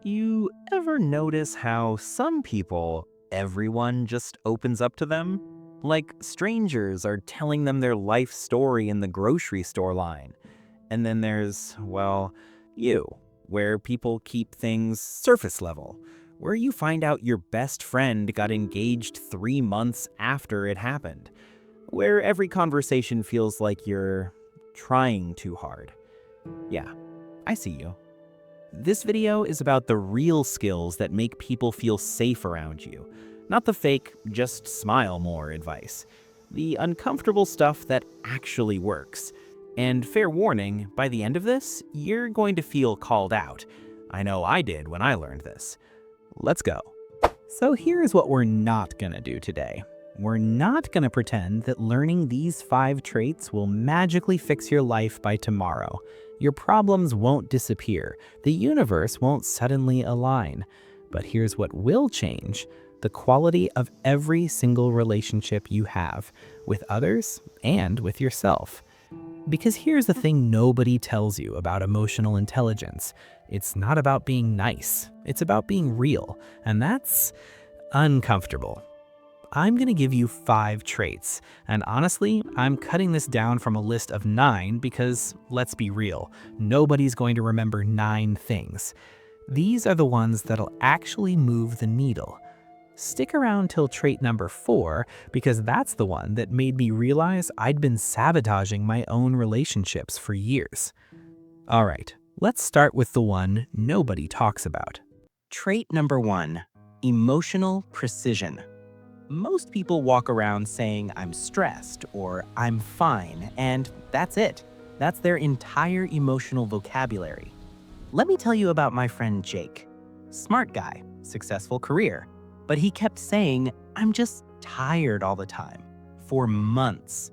You ever notice how some people, everyone just opens up to them? Like strangers are telling them their life story in the grocery store line. And then there's, well, you, where people keep things surface level, where you find out your best friend got engaged 3 months after it happened, where every conversation feels like you're trying too hard. Yeah, I see you. This video is about the real skills that make people feel safe around you, not the fake, just smile more advice. The uncomfortable stuff that actually works. And fair warning, by the end of this, you're going to feel called out. I know I did when I learned this. Let's go. So here's what we're not gonna do today. We're not gonna pretend that learning these 5 traits will magically fix your life by tomorrow. Your problems won't disappear. The universe won't suddenly align. But here's what will change: the quality of every single relationship you have, with others and with yourself. Because here's the thing nobody tells you about emotional intelligence. It's not about being nice. It's about being real. And that's uncomfortable. I'm gonna give you 5 traits, and honestly, I'm cutting this down from a list of 9 because, let's be real, nobody's going to remember 9 things. These are the ones that'll actually move the needle. Stick around till trait number 4, because that's the one that made me realize I'd been sabotaging my own relationships for years. All right, let's start with the one nobody talks about. Trait number 1, emotional precision. Most people walk around saying I'm stressed or I'm fine, and that's it. That's their entire emotional vocabulary. Let me tell you about my friend Jake. Smart guy, successful career, but he kept saying, I'm just tired all the time, for months.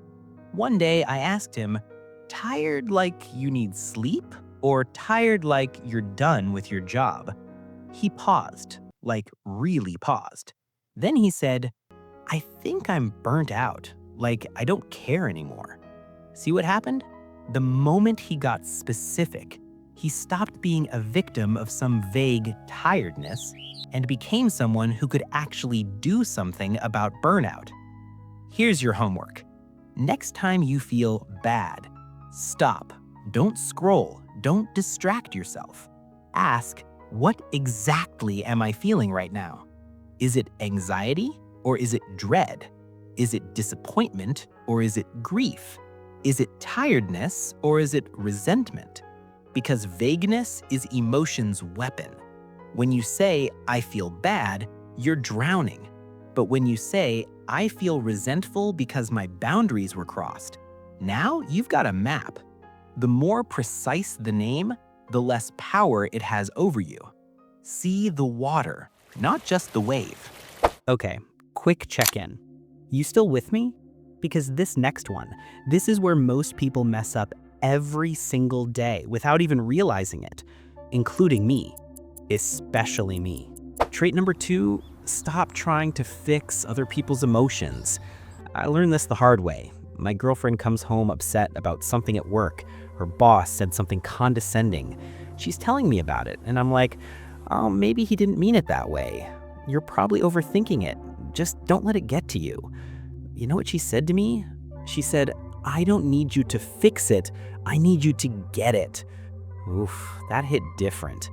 One day I asked him, tired like you need sleep or tired like you're done with your job? He paused, like really paused. Then he said, I think I'm burnt out, like I don't care anymore. See what happened? The moment he got specific, he stopped being a victim of some vague tiredness and became someone who could actually do something about burnout. Here's your homework. Next time you feel bad, stop. Don't scroll. Don't distract yourself. Ask, what exactly am I feeling right now? Is it anxiety? Or is it dread? Is it disappointment or is it grief? Is it tiredness or is it resentment? Because vagueness is emotion's weapon. When you say, I feel bad, you're drowning. But when you say, I feel resentful because my boundaries were crossed, now you've got a map. The more precise the name, the less power it has over you. See the water, not just the wave. Okay. Quick check-in. You still with me? Because this next one, this is where most people mess up every single day without even realizing it, including me, especially me. Trait number 2, stop trying to fix other people's emotions. I learned this the hard way. My girlfriend comes home upset about something at work. Her boss said something condescending. She's telling me about it, and I'm like, oh, maybe he didn't mean it that way. You're probably overthinking it. Just don't let it get to you. You know what she said to me? She said, I don't need you to fix it. I need you to get it. Oof, that hit different.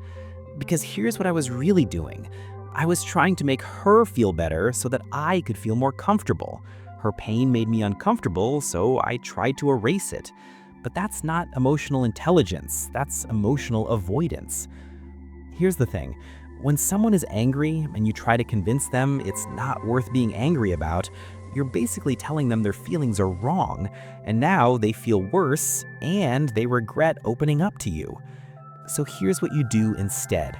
Because here's what I was really doing. I was trying to make her feel better so that I could feel more comfortable. Her pain made me uncomfortable, so I tried to erase it. But that's not emotional intelligence. That's emotional avoidance. Here's the thing. When someone is angry and you try to convince them it's not worth being angry about, you're basically telling them their feelings are wrong, and now they feel worse and they regret opening up to you. So here's what you do instead.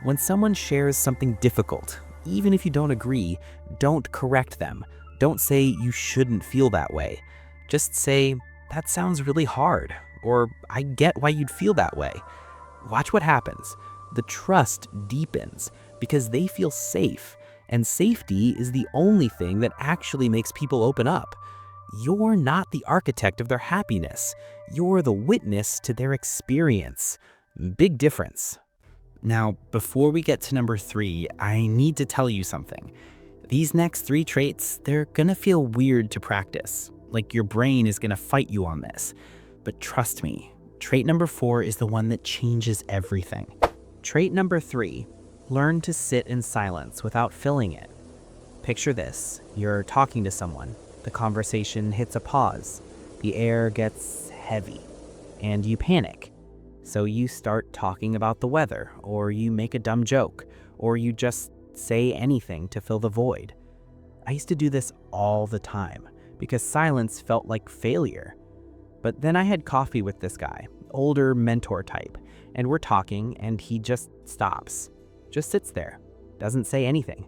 When someone shares something difficult, even if you don't agree, don't correct them. Don't say you shouldn't feel that way. Just say, that sounds really hard, or I get why you'd feel that way. Watch what happens. The trust deepens because they feel safe, and safety is the only thing that actually makes people open up. You're not the architect of their happiness. You're the witness to their experience. Big difference. Now, before we get to number 3, I need to tell you something. These next 3 traits, they're gonna feel weird to practice, like your brain is gonna fight you on this. But trust me, trait number 4 is the one that changes everything. Trait number 3, learn to sit in silence without filling it. Picture this, you're talking to someone, the conversation hits a pause, the air gets heavy, and you panic. So you start talking about the weather, or you make a dumb joke, or you just say anything to fill the void. I used to do this all the time because silence felt like failure. But then I had coffee with this guy, older mentor type, and we're talking and he just stops, just sits there, doesn't say anything.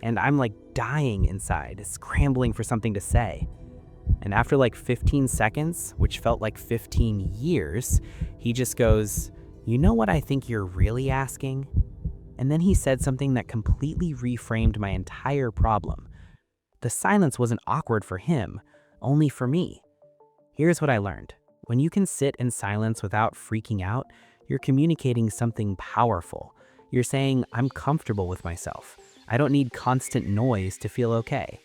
And I'm like dying inside, scrambling for something to say. And after like 15 seconds, which felt like 15 years, he just goes, "You know what I think you're really asking?" And then he said something that completely reframed my entire problem. The silence wasn't awkward for him, only for me. Here's what I learned. When you can sit in silence without freaking out, you're communicating something powerful. You're saying, "I'm comfortable with myself. I don't need constant noise to feel okay."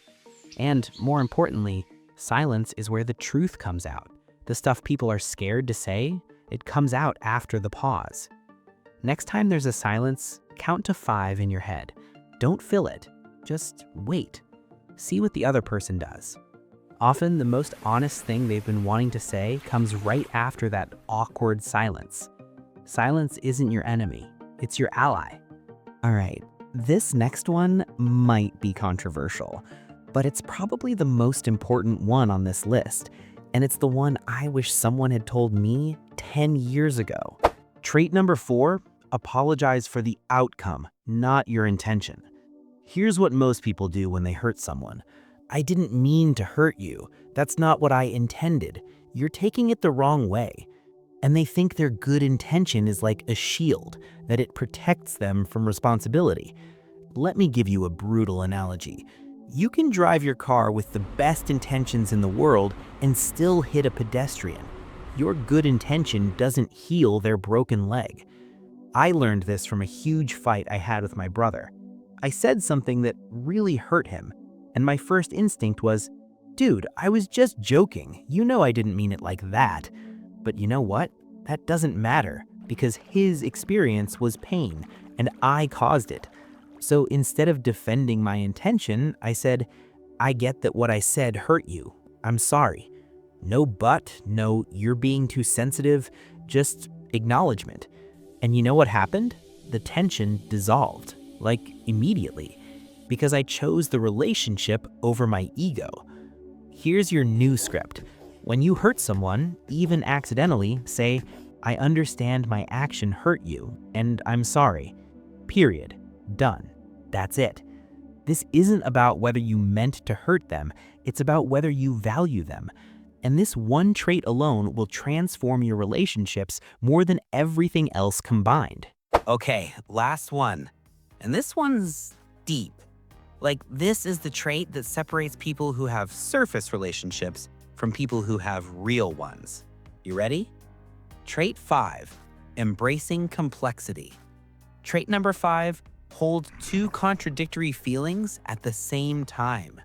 And more importantly, silence is where the truth comes out. The stuff people are scared to say, it comes out after the pause. Next time there's a silence, count to 5 in your head. Don't fill it, just wait. See what the other person does. Often the most honest thing they've been wanting to say comes right after that awkward silence. Silence isn't your enemy, it's your ally. All right, this next one might be controversial, but it's probably the most important one on this list, and it's the one I wish someone had told me 10 years ago. Trait number 4, apologize for the outcome, not your intention. Here's what most people do when they hurt someone. "I didn't mean to hurt you. That's not what I intended. You're taking it the wrong way." And they think their good intention is like a shield, that it protects them from responsibility. Let me give you a brutal analogy. You can drive your car with the best intentions in the world and still hit a pedestrian. Your good intention doesn't heal their broken leg. I learned this from a huge fight I had with my brother. I said something that really hurt him, and my first instinct was, "Dude, I was just joking. You know I didn't mean it like that." But you know what? That doesn't matter, because his experience was pain, and I caused it. So instead of defending my intention, I said, "I get that what I said hurt you. I'm sorry." No but, no "you're being too sensitive," just acknowledgement. And you know what happened? The tension dissolved, like immediately, because I chose the relationship over my ego. Here's your new script. When you hurt someone, even accidentally, say, "I understand my action hurt you, and I'm sorry." Period. Done. That's it. This isn't about whether you meant to hurt them, it's about whether you value them. And this one trait alone will transform your relationships more than everything else combined. Okay, last one. And this one's deep. Like, this is the trait that separates people who have surface relationships from people who have real ones. You ready? Trait 5, embracing complexity. Trait number 5, hold 2 contradictory feelings at the same time.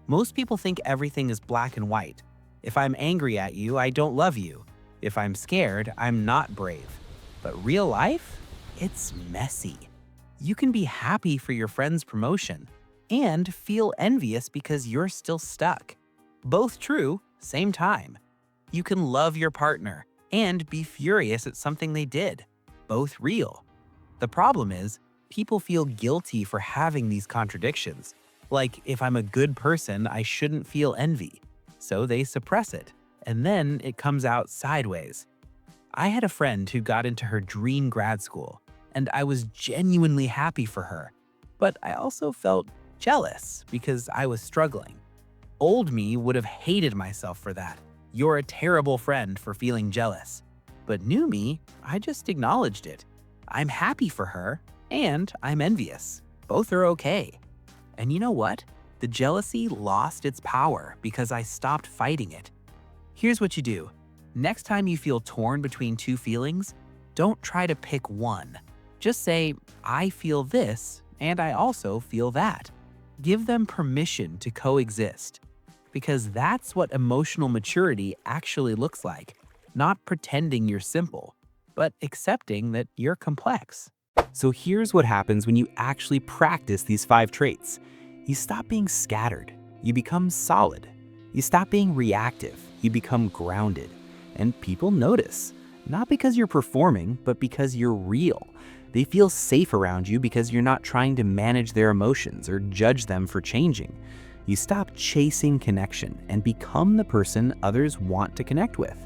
Most people think everything is black and white. If I'm angry at you, I don't love you. If I'm scared, I'm not brave. But real life? It's messy. You can be happy for your friend's promotion and feel envious because you're still stuck. Both true, same time. You can love your partner and be furious at something they did. Both real. The problem is, people feel guilty for having these contradictions. Like, if I'm a good person, I shouldn't feel envy. So they suppress it, and then it comes out sideways. I had a friend who got into her dream grad school, and I was genuinely happy for her. But I also felt jealous because I was struggling. Old me would have hated myself for that. You're a terrible friend for feeling jealous. But new me, I just acknowledged it. I'm happy for her, and I'm envious. Both are okay. And you know what? The jealousy lost its power because I stopped fighting it. Here's what you do. Next time you feel torn between 2 feelings, don't try to pick one. Just say, I feel this, and I also feel that. Give them permission to coexist, because that's what emotional maturity actually looks like. Not pretending you're simple, but accepting that you're complex. So here's what happens when you actually practice these 5 traits. You stop being scattered. You become solid. You stop being reactive. You become grounded. And people notice, not because you're performing, but because you're real. They feel safe around you because you're not trying to manage their emotions or judge them for changing. You stop chasing connection and become the person others want to connect with.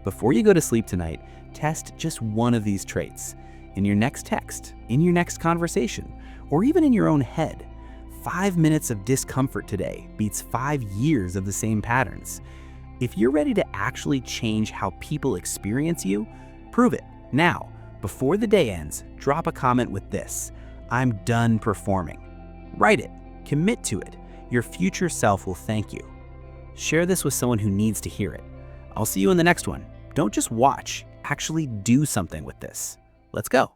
Before you go to sleep tonight, test just one of these traits. In your next text, in your next conversation, or even in your own head. 5 minutes of discomfort today beats 5 years of the same patterns. If you're ready to actually change how people experience you, prove it. Now, before the day ends, drop a comment with this: I'm done performing. Write it. Commit to it. Your future self will thank you. Share this with someone who needs to hear it. I'll see you in the next one. Don't just watch, actually do something with this. Let's go.